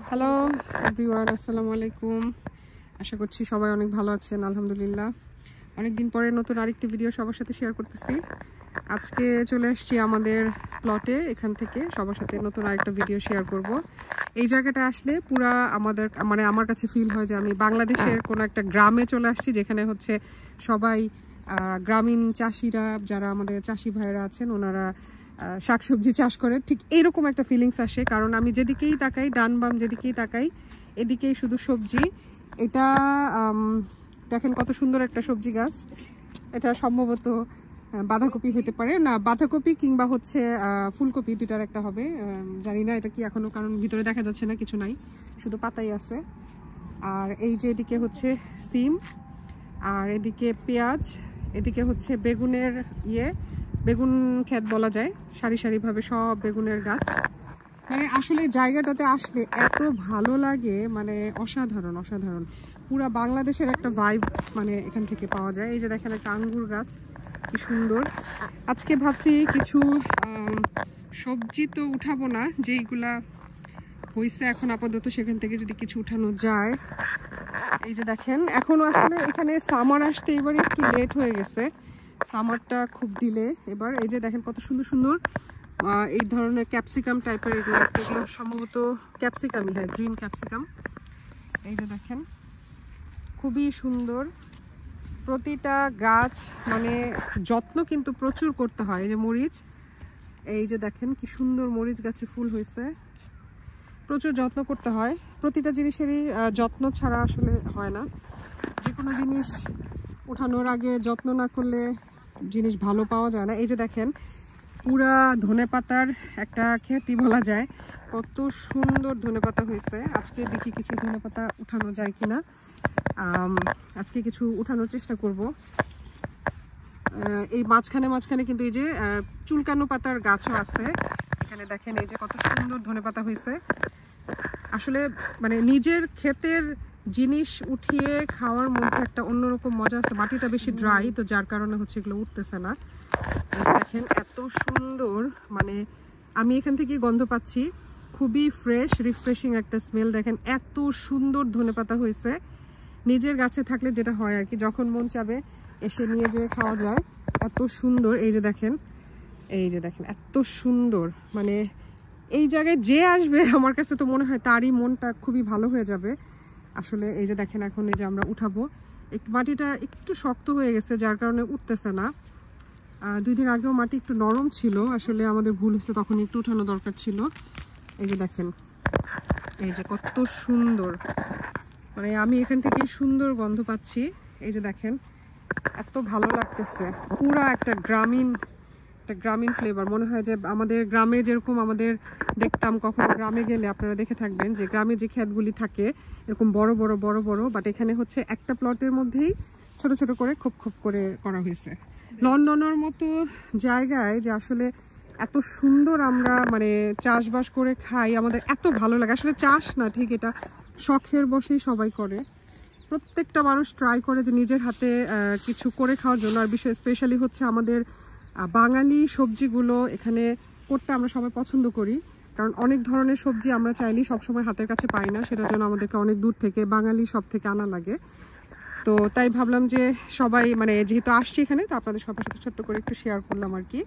Hello everyone, আসসালামু আলাইকুম। আশা করছি সবাই অনেক ভালো আছেন। আলহামদুলিল্লাহ, অনেকদিন পরে নতুন আরেকটি ভিডিও সবার সাথে শেয়ার করতেছি। আজকে চলে আসছি আমাদের প্লটে, এখান থেকে সবার সাথে নতুন আরেকটা ভিডিও শেয়ার করব। এই জায়গাটা আসলে পুরা আমার কাছে ফিল হয় যে আমি বাংলাদেশের কোনো একটা গ্রামে চলে আসছি, যেখানে হচ্ছে সবাই গ্রামীণ চাষিরা, যারা আমাদের চাষি ভাইরা আছেন, ওনারা শাকসবজি চাষ করে। ঠিক এইরকম একটা ফিলিংস আসে, কারণ আমি যেদিকেই তাকাই, ডান বাম যেদিকেই তাকাই, এদিকেই শুধু সবজি। এটা দেখেন কত সুন্দর একটা সবজি গাছ। এটা সম্ভবত বাঁধাকপি হতে পারে, না বাঁধাকপি কিংবা হচ্ছে ফুলকপি, দুটার একটা হবে, জানি না এটা কি এখনো, কারণ ভিতরে দেখা যাচ্ছে না, কিছু নাই, শুধু পাতাই আছে। আর এই যে এদিকে হচ্ছে সিম, আর এদিকে পেঁয়াজ, এদিকে হচ্ছে বেগুনের বেগুন ক্ষেত বলা যায়, সারি সারিভাবে সব বেগুনের গাছ। মানে আসলে জায়গাটাতে আসলে এত ভালো লাগে, মানে অসাধারণ অসাধারণ। পুরা বাংলাদেশের একটা ভাইব মানে এখান থেকে পাওয়া যায়। এই যে দেখেন একটা আঙ্গুর গাছ, কি সুন্দর। আজকে ভাবছি কিছু সবজি তো উঠাবো না, যেইগুলা হয়েছে এখন আপাতত, সেখান থেকে যদি কিছু উঠানো যায়। এই যে দেখেন এখনো আসলে এখানে সামার আসতে এবারে একটু লেট হয়ে গেছে, সামারটা খুব ডিলে এবার। এই যে দেখেন কত সুন্দর সুন্দর এই ধরনের ক্যাপসিকাম টাইপের, এগুলো সম্ভবত ক্যাপসিকামই, হ্যাঁ গ্রিন ক্যাপসিকাম। এই যে দেখেন খুবই সুন্দর প্রতিটা গাছ, মানে যত্ন কিন্তু প্রচুর করতে হয়। এই যে মরিচ, এই যে দেখেন কি সুন্দর মরিচ গাছে ফুল হয়েছে, প্রচুর যত্ন করতে হয়। প্রতিটা জিনিসেরই যত্ন ছাড়া আসলে হয় না। যে কোনো জিনিস ওঠানোর আগে যত্ন না করলে জিনিস ভালো পাওয়া যায় না। এই যে দেখেন পুরা ধনেপাতার একটা খ্যাতি বলা যায়, কত সুন্দর ধনেপাতা হয়েছে। আজকে দেখি কিছু ধনেপাতা উঠানো যায় কিনা, আজকে কিছু উঠানোর চেষ্টা করব। এই মাঝখানে মাঝখানে কিন্তু এই যে চুলকানো পাতার গাছও আছে এখানে, দেখেন এই যে কত সুন্দর ধনেপাতা হয়েছে। আসলে মানে নিজের ক্ষেতের জিনিস উঠিয়ে খাওয়ার মধ্যে একটা অন্যরকম মজা আছে। মাটিটা বেশি ড্রাই, তো যার কারণে হচ্ছে এগুলো উঠতেছে না। দেখেন এত সুন্দর, মানে আমি এখান থেকে গন্ধ পাচ্ছি, খুবই ফ্রেশ রিফ্রেশিং একটা স্মেল। দেখেন এত সুন্দর ধনেপাতা হয়েছে। নিজের গাছে থাকলে যেটা হয় আর কি, যখন মন চাবে এসে নিয়ে যেয়ে খাওয়া যায়, এত সুন্দর। এই যে দেখেন, এই যে দেখেন এত সুন্দর, মানে এই জায়গায় যে আসবে আমার কাছে তো মনে হয় তারই মনটা খুবই ভালো হয়ে যাবে আসলে। এই যে দেখেন এখন এই যে আমরা উঠাবো, একটু মাটিটা একটু শক্ত হয়ে গেছে, যার কারণে উঠতেছে না। 2 দিন আগেও মাটি একটু নরম ছিল, আসলে আমাদের ভুল হচ্ছে, তখন একটু উঠানো দরকার ছিল। এই যে দেখেন এই যে কত সুন্দর, মানে আমি এখান থেকে সুন্দর গন্ধ পাচ্ছি। এই যে দেখেন এত ভালো লাগতেছে, পুরা একটা গ্রামীণ ফ্লেভার। মনে হয় যে আমাদের গ্রামে যেরকম আমাদের দেখতাম, কখনো গ্রামে গেলে আপনারা দেখে থাকবেন যে গ্রামে যে ক্ষেতগুলি থাকে এরকম বড় বড় বড় বড়, বাট এখানে হচ্ছে একটা প্লটের মধ্যেই ছোট ছোট করে খোপ খোপ করে করা হয়েছে। লন্ডনের মতো জায়গায় যে আসলে এত সুন্দর আমরা মানে চাষবাস করে খাই, আমাদের এত ভালো লাগে। আসলে চাষ না ঠিক, এটা শখের বসেই সবাই করে। প্রত্যেকটা মানুষ ট্রাই করে যে নিজের হাতে কিছু করে খাওয়ার জন্য। আর বিশেষ স্পেশালি হচ্ছে আমাদের বাঙালি সবজিগুলো এখানে করতে আমরা সবাই পছন্দ করি, কারণ অনেক ধরনের সবজি আমরা চাইলেই সবসময় হাতের কাছে পাই না, সেটার জন্য আমাদেরকে অনেক দূর থেকে বাঙালি সব থেকে আনা লাগে। তো তাই ভাবলাম যে সবাই মানে যেহেতু আসছি এখানে, তো আপনাদের সবার সাথে ছোট্ট করে একটু শেয়ার করলাম আর কি।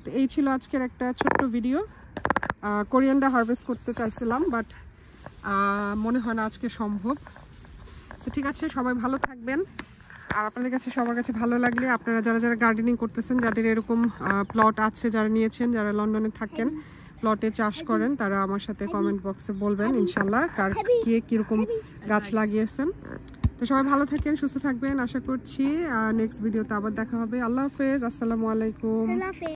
তো এই ছিল আজকের একটা ছোট্ট ভিডিও। কোরিয়ান্ডার হারভেস্ট করতে চাইছিলাম, বাট মনে হয় না আজকে সম্ভব। তো ঠিক আছে, সবাই ভালো থাকবেন। আর আপনাদের কাছে সবার কাছে ভালো লাগলে, আপনারা যারা যারা গার্ডেনিং করতেছেন, যাদের এরকম প্লট আছে, যারা নিয়েছেন, যারা লন্ডনে থাকেন, প্লটে চাষ করেন, তারা আমার সাথে কমেন্ট বক্সে বলবেন ইনশাল্লাহ কার কে কীরকম গাছ লাগিয়েছেন। তো সবাই ভালো থাকেন, সুস্থ থাকবেন আশা করছি। নেক্সট ভিডিওতে আবার দেখা হবে। আল্লাহ হাফেজ, আসসালামু আলাইকুম।